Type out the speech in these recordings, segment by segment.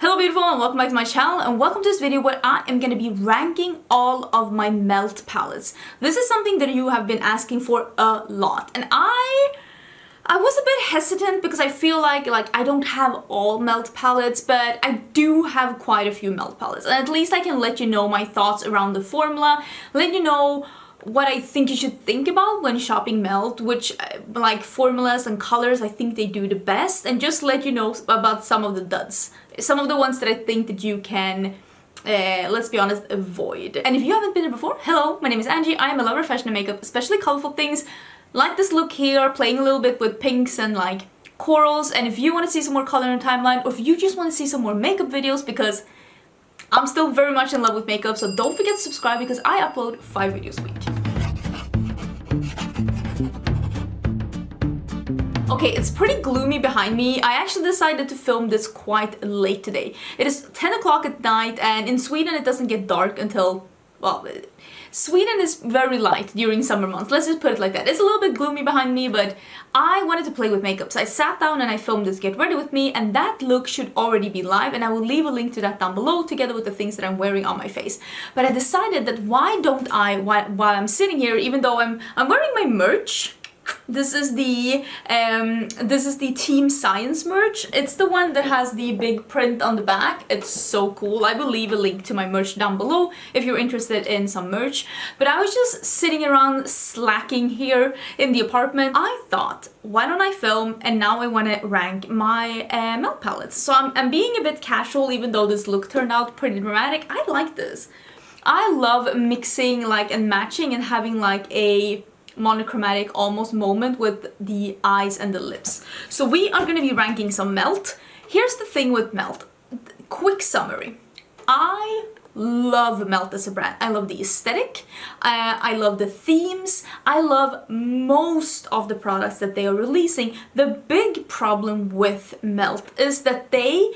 Hello beautiful and welcome back to my channel and welcome to this video where I am going to be ranking all of my melt palettes. This is something that you have been asking for a lot and I was a bit hesitant because I feel like I don't have all melt palettes, but I do have quite a few melt palettes and at least I can let you know my thoughts around the formula, let you know what I think you should think about when shopping melt, which like formulas and colors I think they do the best, and just let you know about some of the duds. Some of the ones that I think that you can, let's be honest, avoid. And if you haven't been here before, hello, my name is Angie, I am a lover of fashion and makeup, especially colorful things, like this look here, playing a little bit with pinks and like corals, and if you want to see some more color in the timeline, or if you just want to see some more makeup videos, because I'm still very much in love with makeup, so don't forget to subscribe because I upload 5 videos a week. Okay, it's pretty gloomy behind me. I actually decided to film this quite late today. It is 10 o'clock at night and in Sweden it doesn't get dark until, well, Sweden is very light during summer months. Let's just put it like that. It's a little bit gloomy behind me, but I wanted to play with makeup. So I sat down and I filmed this Get Ready With Me, and that look should already be live, and I will leave a link to that down below together with the things that I'm wearing on my face. But I decided that why don't I, while I'm sitting here, even though I'm wearing my merch. This is the Team Science merch. It's the one that has the big print on the back. It's so cool. I will leave a link to my merch down below if you're interested in some merch. But I was just sitting around slacking here in the apartment. I thought, why don't I film? And now I want to rank my melt palettes. So I'm being a bit casual, even though this look turned out pretty dramatic. I like this. I love mixing like and matching and having like a monochromatic almost moment with the eyes and the lips. So we are going to be ranking some melt. Here's the thing with melt. Quick summary. I love melt as a brand. I love the aesthetic. I love the themes. I love most of the products that they are releasing. The big problem with melt is that they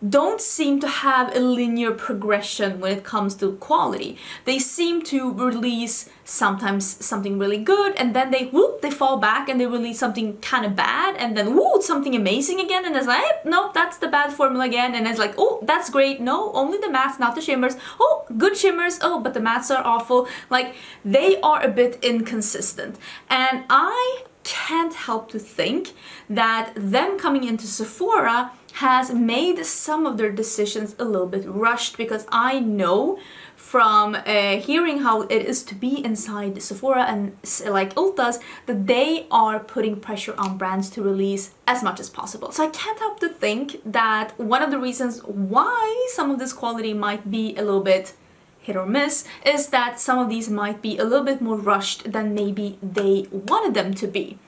don't seem to have a linear progression when it comes to quality. They seem to release sometimes something really good and then they fall back and they release something kind of bad and then something amazing again, and it's like, nope, that's the bad formula again, and it's like, oh, that's great, no, only the mattes, not the shimmers, oh, good shimmers, oh, but the mattes are awful. Like, they are a bit inconsistent, and I can't help to think that them coming into Sephora has made some of their decisions a little bit rushed, because I know from hearing how it is to be inside Sephora and like Ulta's that they are putting pressure on brands to release as much as possible. So I can't help to think that one of the reasons why some of this quality might be a little bit hit or miss is that some of these might be a little bit more rushed than maybe they wanted them to be.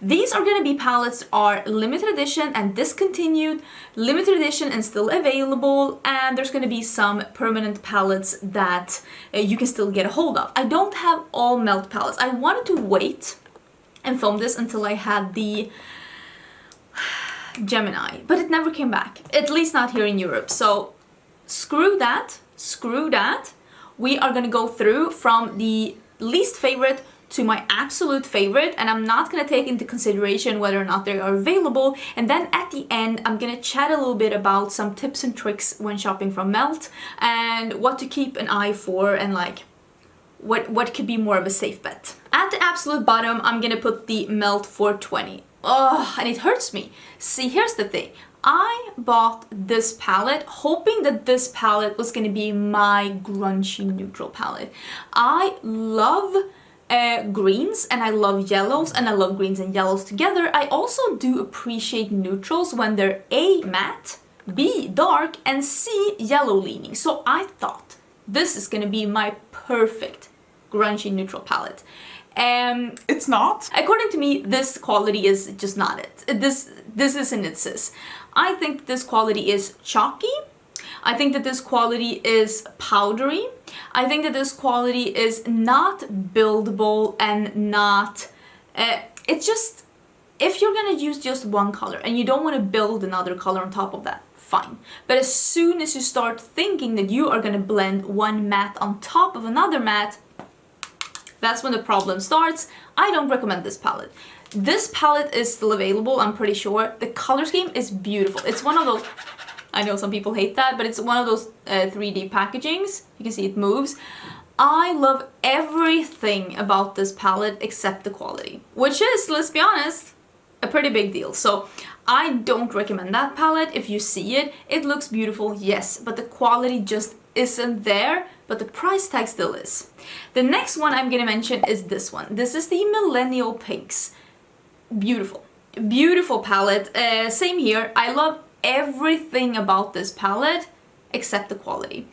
These are going to be palettes are limited edition and discontinued, limited edition and still available, and there's going to be some permanent palettes that you can still get a hold of. I don't have all melt palettes. I wanted to wait and film this until I had the Gemini, but it never came back, at least not here in Europe. So screw that. We are gonna go through from the least favorite to my absolute favorite, and I'm not gonna take into consideration whether or not they are available. And then at the end, I'm gonna chat a little bit about some tips and tricks when shopping from melt and what to keep an eye for, and like what could be more of a safe bet. At the absolute bottom, I'm gonna put the Melt 420. Oh, and it hurts me. See, here's the thing. I bought this palette hoping that this palette was going to be my grungy neutral palette. I love greens and I love yellows, and I love greens and yellows together. I also do appreciate neutrals when they're A, matte, B, dark, and C, yellow leaning. So I thought this is going to be my perfect grungy neutral palette. It's not. According to me, this quality is just not it. This isn't it, sis. I think this quality is chalky. I think that this quality is powdery. I think that this quality is not buildable and not... it's just... If you're gonna use just one color and you don't want to build another color on top of that, fine. But as soon as you start thinking that you are gonna blend one matte on top of another matte, that's when the problem starts. I don't recommend this palette. This palette is still available, I'm pretty sure. The color scheme is beautiful. It's one of those... I know some people hate that, but it's one of those 3D packagings. You can see it moves. I love everything about this palette except the quality, which is, let's be honest, a pretty big deal. So I don't recommend that palette. If you see it, it looks beautiful, yes, but the quality just isn't there, but the price tag still is. The next one I'm gonna mention is this one. This is the Millennial Pinks. Beautiful, beautiful palette. Same here. I love everything about this palette except the quality.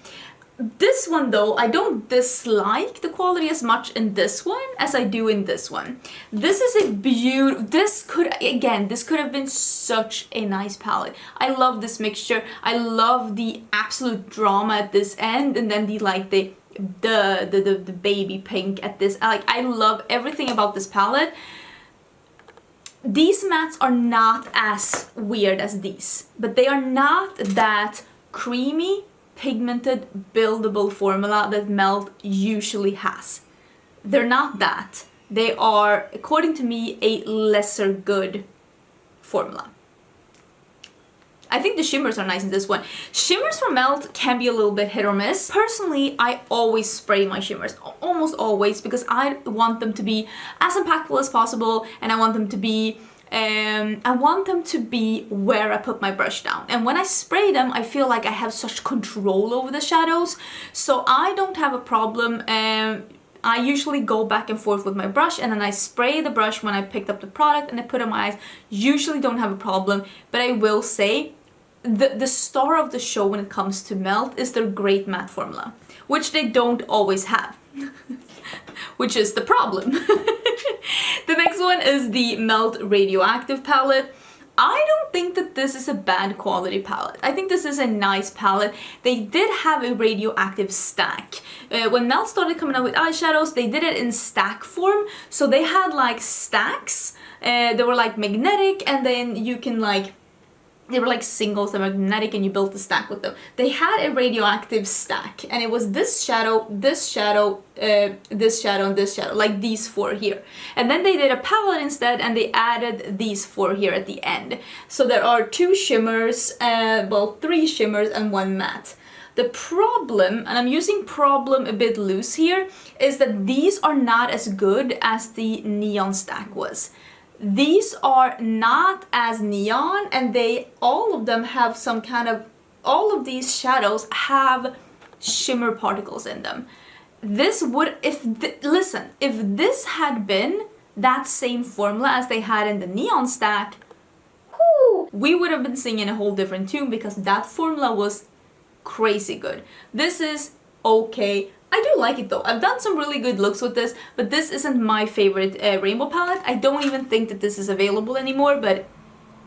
This one though, I don't dislike the quality as much in this one as I do in this one. This is a this could have been such a nice palette. I love this mixture. I love the absolute drama at this end, and then the baby pink at this. Like, I love everything about this palette. These mattes are not as weird as these, but they are not that creamy, pigmented, buildable formula that Melt usually has. They're not that. They are, according to me, a lesser good formula. I think the shimmers are nice in this one. Shimmers from Melt can be a little bit hit or miss. Personally, I always spray my shimmers, almost always, because I want them to be as impactful as possible, and I want them to be where I put my brush down. And when I spray them, I feel like I have such control over the shadows, so I don't have a problem. I usually go back and forth with my brush, and then I spray the brush when I picked up the product and I put it on my eyes. Usually don't have a problem, but I will say the star of the show when it comes to Melt is their great matte formula, which they don't always have. Which is the problem. The next one is the Melt Radioactive palette. I don't think that this is a bad quality palette. I think this is a nice palette. They did have a radioactive stack. When Melt started coming out with eyeshadows, they did it in stack form. So they had like stacks. They were like magnetic, and then you can like, they were like singles that were magnetic, and you built the stack with them. They had a radioactive stack, and it was this shadow, this shadow, this shadow, and this shadow, like these four here. And then they did a palette instead, and they added these four here at the end. So there are two shimmers, well, three shimmers and one matte. The problem, and I'm using problem a bit loose here, is that these are not as good as the neon stack was. These are not as neon, and all of them have some kind of, all of these shadows have shimmer particles in them. This would, listen, if this had been that same formula as they had in the neon stack, whoo, we would have been singing a whole different tune, because that formula was crazy good. This is okay. I do like it though. I've done some really good looks with this, but this isn't my favorite rainbow palette. I don't even think that this is available anymore, but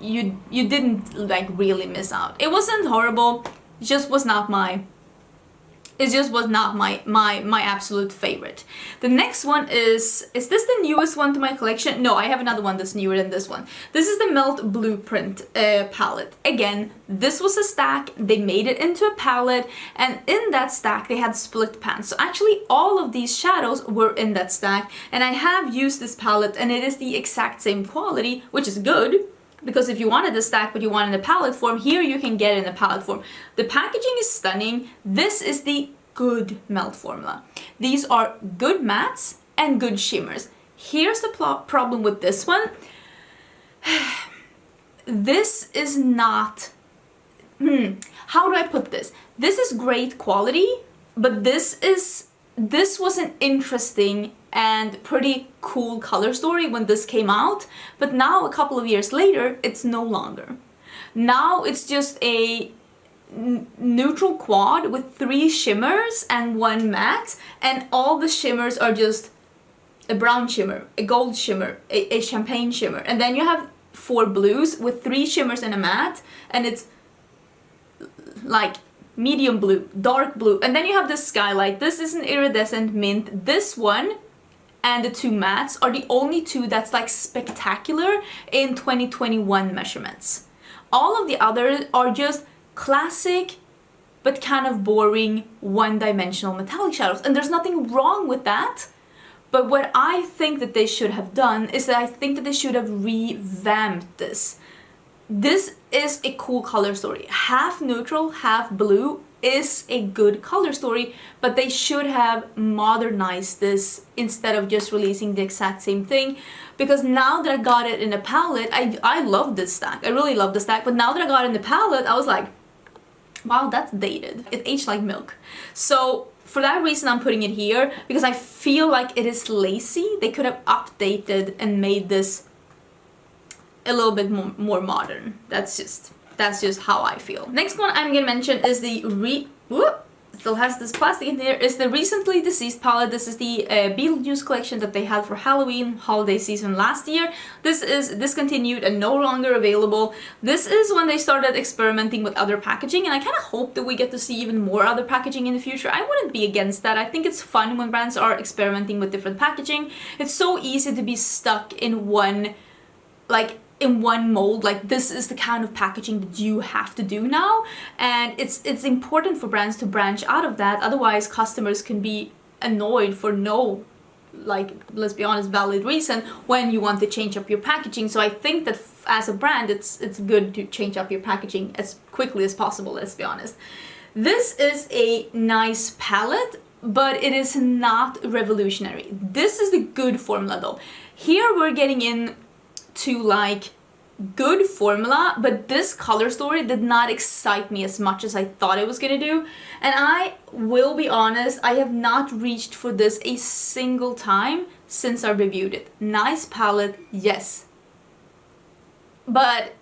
you didn't like really miss out. It wasn't horrible. It just was not my my absolute favorite. The next one is this the newest one to my collection? No, I have another one that's newer than this one. This is the Melt Blueprint palette. Again, this was a stack. They made it into a palette, and in that stack they had split pans. So actually all of these shadows were in that stack, and I have used this palette, and it is the exact same quality, which is good. Because if you wanted the stack but you wanted a palette form, here you can get it in a palette form. The packaging is stunning. This is the good Melt formula. These are good mattes and good shimmers. Here's the problem with this one. This is not... how do I put this? This is great quality, but this was an interesting and pretty cool color story when this came out, but now a couple of years later it's no longer. Now it's just a neutral quad with 3 shimmers and 1 matte, and all the shimmers are just a brown shimmer, a gold shimmer, a champagne shimmer, and then you have 4 blues with 3 shimmers and a matte, and it's like medium blue, dark blue, and then you have this skylight. This is an iridescent mint. This one and the 2 mattes are the only 2 that's like spectacular in 2021 measurements. All of the others are just classic but kind of boring one-dimensional metallic shadows, and there's nothing wrong with that. But what I think that they should have done is that I think that they should have revamped this. this is a cool color story. Half neutral, half blue is a good color story, but they should have modernized this instead of just releasing the exact same thing. Because now that I got it in a palette, I love this stack. I really love the stack, but now that I got it in the palette, I was like, wow, that's dated. It aged like milk. So for that reason, I'm putting it here, because I feel like it is lazy. They could have updated and made this a little bit more modern. That's just how I feel. Next one I'm gonna mention is the still has this plastic in here, is the Recently Deceased palette. This is the Beetle Juice collection that they had for Halloween holiday season last year. This is discontinued and no longer available. This is when they started experimenting with other packaging, and I kind of hope that we get to see even more other packaging in the future. I wouldn't be against that. I think it's fun when brands are experimenting with different packaging. It's so easy to be stuck in one, like, in one mold. Like, this is the kind of packaging that you have to do now, and it's important for brands to branch out of that. Otherwise customers can be annoyed for no, like, let's be honest, valid reason when you want to change up your packaging. So I think that as a brand it's good to change up your packaging as quickly as possible, let's be honest. This is a nice palette, but it is not revolutionary. This is the good formula though. Here we're getting in to like good formula, but this color story did not excite me as much as I thought it was gonna do. And I will be honest, I have not reached for this a single time since I reviewed it. Nice palette, yes, but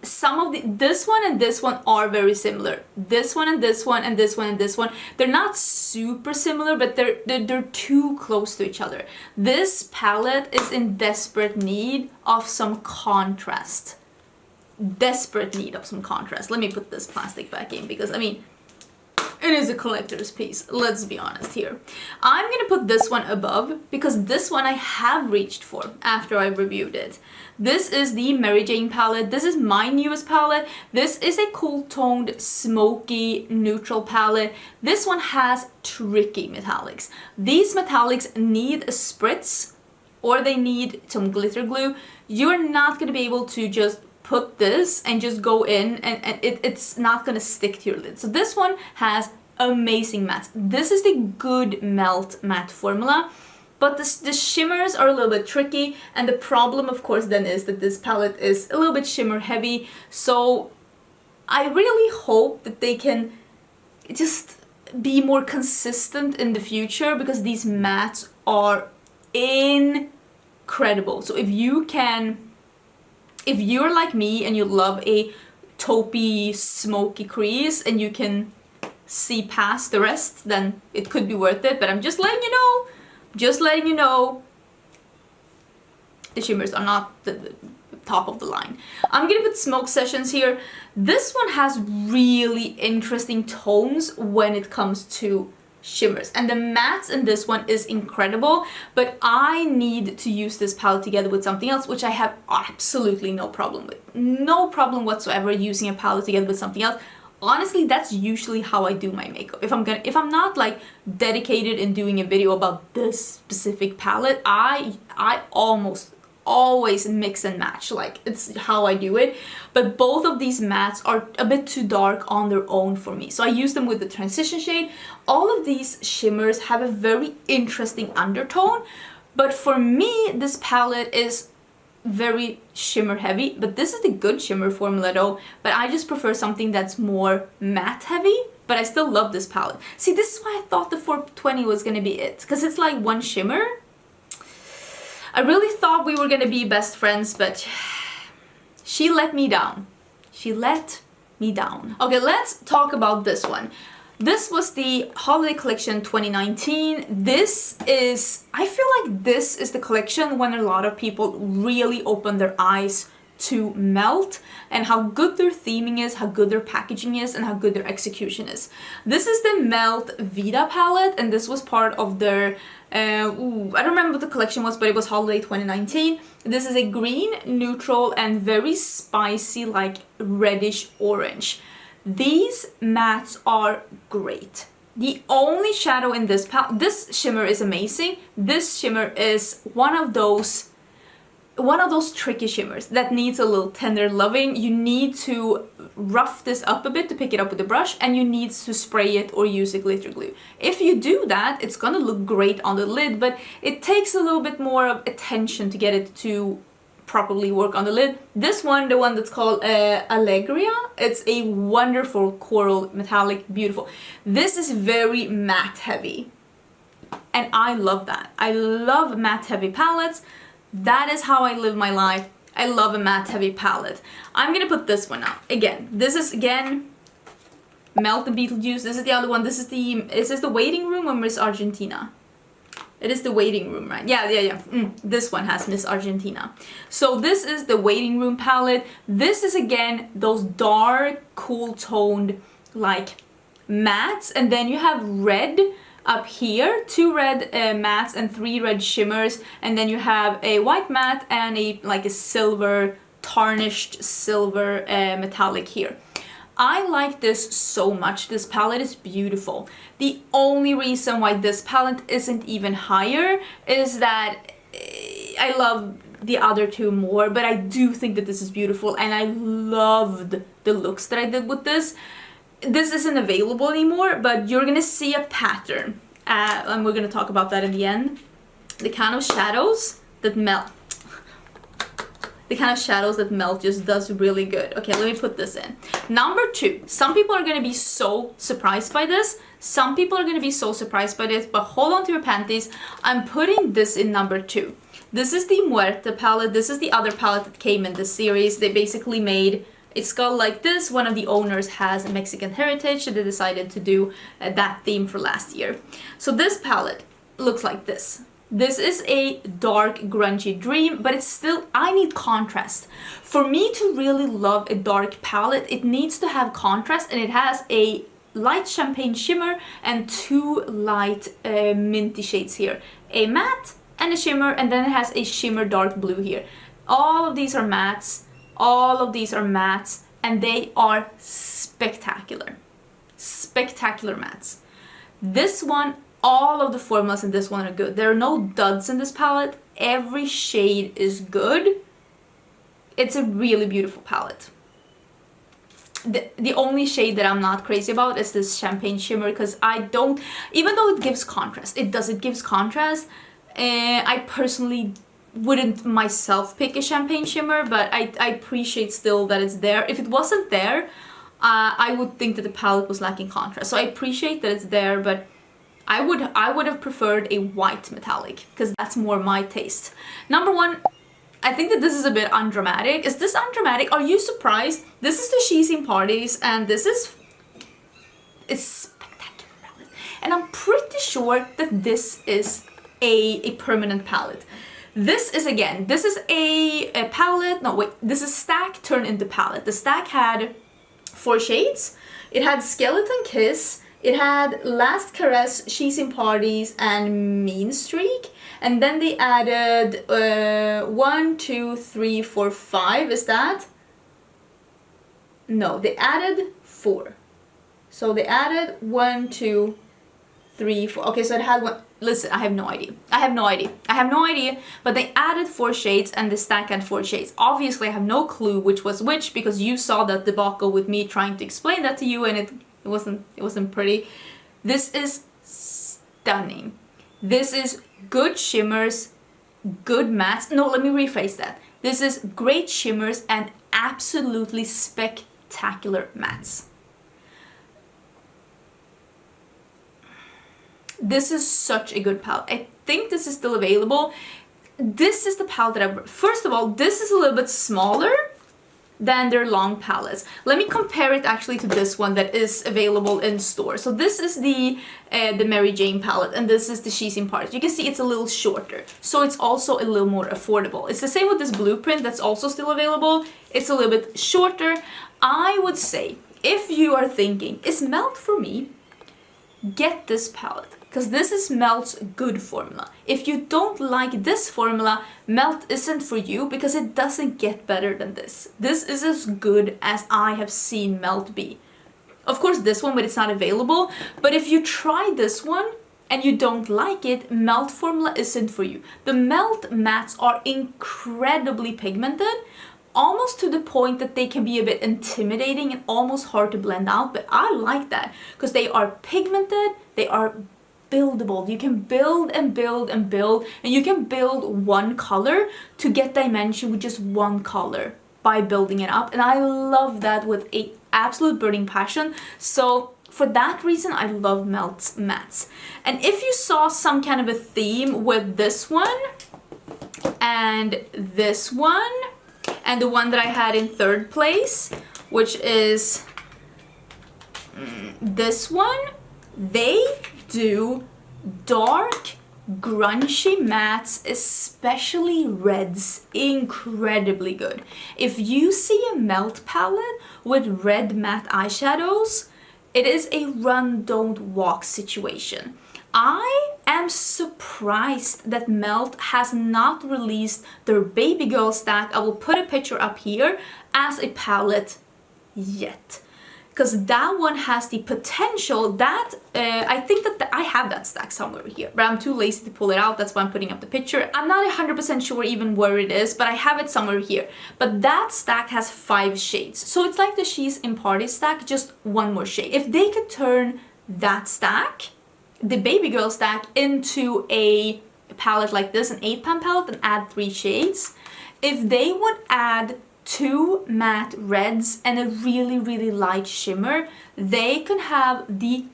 some of this one and this one are very similar. This one and this one and this one and this one, they're not super similar, but they're too close to each other. This palette is in desperate need of some contrast. Desperate need of some contrast. Let me put this plastic back in, because I mean, it is a collector's piece, let's be honest here. I'm gonna put this one above, because this one I have reached for after I reviewed it. This is the Mary Jane palette. This is my newest palette. This is a cool toned, smoky, neutral palette. This one has tricky metallics. These metallics need a spritz, or they need some glitter glue. You're not gonna be able to just put this and just go in and it's not gonna stick to your lid. So this one has amazing mattes. This is the good melt matte formula, but the shimmers are a little bit tricky, and the problem of course then is that this palette is a little bit shimmer heavy. So I really hope that they can just be more consistent in the future, because these mattes are incredible. So if you're like me and you love a taupey, smoky crease and you can see past the rest, then it could be worth it. But I'm just letting you know, the shimmers are not the top of the line. I'm gonna put Smoke Sessions here. This one has really interesting tones when it comes to shimmers, and the mattes in this one is incredible, but I need to use this palette together with something else, which I have absolutely no problem with. No problem whatsoever using a palette together with something else. Honestly, that's usually how I do my makeup. If I'm not like dedicated in doing a video about this specific palette, I almost always mix and match. Like, it's how I do it. But both of these mattes are a bit too dark on their own for me, so I use them with the transition shade. All of these shimmers have a very interesting undertone, but for me this palette is very shimmer heavy. But this is the good shimmer formula though, but I just prefer something that's more matte heavy. But I still love this palette. See, this is why I thought the 420 was gonna be it, because it's like one shimmer. I really thought we were gonna be best friends, but she let me down. She let me down. Okay, let's talk about this one. This was the Holiday Collection 2019. This is, I feel like this is the collection when a lot of people really open their eyes to Melt and how good their theming is, how good their packaging is, and how good their execution is. This is the Melt Vita palette, and this was part of their I don't remember what the collection was, but it was Holiday 2019. This is a green, neutral, and very spicy, like reddish orange. These mattes are great. The only shadow in this palette, this shimmer is amazing. This shimmer is one of those one of those tricky shimmers that needs a little tender loving. You need to rough this up a bit to pick it up with the brush, and you need to spray it or use a glitter glue. If you do that, it's gonna look great on the lid, but it takes a little bit more of attention to get it to properly work on the lid. This one, the one that's called Allegria, it's a wonderful coral metallic, beautiful. This is very matte heavy, and I love that. I love matte heavy palettes. That is how I live my life. I love a matte heavy palette. I'm gonna put this one out. Again, this is Melt and Beetle Juice. This is the other one. Is this the Waiting Room or Miss Argentina? It is the Waiting Room, right? Yeah. This one has Miss Argentina. So this is the Waiting Room palette. This is again those dark, cool toned like mattes, and then you have red up here, 2 red mattes and 3 red shimmers, and then you have a white matte and a silver, tarnished silver metallic here. I like this so much. This palette is beautiful. The only reason why this palette isn't even higher is that I love the other two more, but I do think that this is beautiful, and I loved the looks that I did with this. This isn't available anymore, but you're gonna see a pattern, and we're gonna talk about that in the end. The kind of shadows that melt. The kind of shadows that melt just does really good. Okay, let me put this in. Number 2. Some people are gonna be so surprised by this. Some people are gonna be so surprised by this, but hold on to your panties. I'm putting this in number 2. This is the Muerta palette. This is the other palette that came in this series. They basically made a skull like this. One of the owners has Mexican heritage, so they decided to do that theme for last year. So this palette looks like this. This is a dark, grungy dream, but it's still, I need contrast. For me to really love a dark palette, it needs to have contrast, and it has a light champagne shimmer and 2 light minty shades here. A matte and a shimmer, and then it has a shimmer dark blue here. All of these are mattes. All of these are mattes, and they are spectacular. Spectacular mattes. This one, all of the formulas in this one are good. There are no duds in this palette. Every shade is good. It's a really beautiful palette. The only shade that I'm not crazy about is this champagne shimmer, because I don't, even though it gives contrast, it gives contrast. I personally wouldn't myself pick a champagne shimmer, but I appreciate still that it's there. If it wasn't there, I would think that the palette was lacking contrast. So I appreciate that it's there, but I would have preferred a white metallic, because that's more my taste. Number 1, I think that this is a bit undramatic. Is this undramatic? Are you surprised? This is the She's in Parties, and it's spectacular palette. And I'm pretty sure that this is a permanent palette. This is a palette, no wait, this is stack turned into palette. The stack had 4 shades. It had Skeleton Kiss, it had Last Caress, She's in Parties, and Mean Streak. And then they added 1, 2, 3, 4, 5, is that? No, they added 4. So they added 1, 2, 3, 4. Okay, so it had one. Listen, I have no idea. I have no idea, but they added 4 shades, and the stack had 4 shades. Obviously, I have no clue which was which, because you saw that debacle with me trying to explain that to you, and it wasn't pretty. This is stunning. This is good shimmers, good mattes. No, let me rephrase that. This is great shimmers and absolutely spectacular mattes. This is such a good palette. I think this is still available. This is the palette that first of all, this is a little bit smaller than their long palettes. Let me compare it actually to this one that is available in store. So this is the Mary Jane palette, and this is the She's in Parties. You can see it's a little shorter, so it's also a little more affordable. It's the same with this blueprint that's also still available. It's a little bit shorter. I would say, if you are thinking, is Melt for me? Get this palette, because this is Melt's good formula. If you don't like this formula, Melt isn't for you, because it doesn't get better than this. This is as good as I have seen Melt be. Of course this one, but it's not available. But if you try this one, and you don't like it, Melt formula isn't for you. The Melt mattes are incredibly pigmented, almost to the point that they can be a bit intimidating and almost hard to blend out, but I like that because they are pigmented, they are buildable. You can build and build and build, and you can build one color to get dimension with just one color by building it up, and I love that with a absolute burning passion. So for that reason, I love Melt mattes. And if you saw some kind of a theme with this one and this one and the one that I had in third place, which is this one, they do dark, grungy mattes, especially reds, incredibly good. If you see a Melt palette with red matte eyeshadows, it is a run, don't walk situation. I am surprised that Melt has not released their Baby Girl stack, I will put a picture up here, as a palette yet. Because that one has the potential that, I think that I have that stack somewhere here, but I'm too lazy to pull it out, that's why I'm putting up the picture. I'm not 100% sure even where it is, but I have it somewhere here. But that stack has 5 shades, so it's like the She's in Party stack, just one more shade. If they could turn that stack, the Baby Girl stack, into a palette like this, an 8-pan palette, and add 3 shades, if they would add 2 matte reds and a really, really light shimmer, they can have the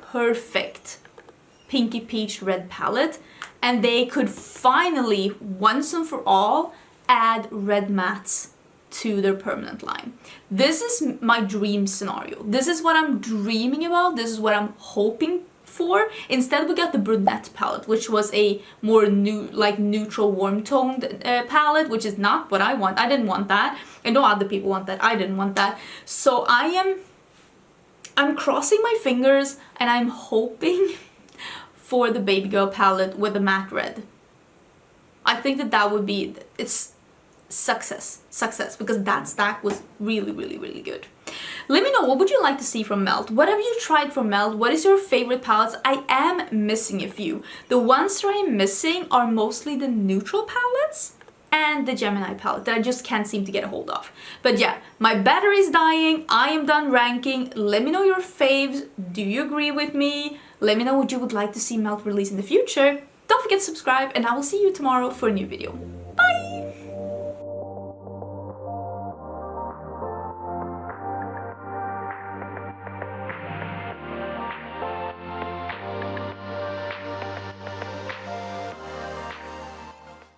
perfect pinky peach red palette, and they could finally, once and for all, add red mattes to their permanent line. This is my dream scenario. This is what I'm dreaming about. This is what I'm hoping for. Instead, we got the brunette palette, which was a more neutral, warm toned palette, which is not what I want. I didn't want that. I know other people want that. I didn't want that. So I'm crossing my fingers and I'm hoping for the Baby Girl palette with the matte red. I think that would be, it's success, because that stack was really, really, really good. Let me know, what would you like to see from Melt? What have you tried from Melt? What is your favorite palettes? I am missing a few. The ones that I'm missing are mostly the neutral palettes and the Gemini palette that I just can't seem to get a hold of. But yeah, my battery's dying. I am done ranking. Let me know your faves. Do you agree with me? Let me know what you would like to see Melt release in the future. Don't forget to subscribe, and I will see you tomorrow for a new video. Bye!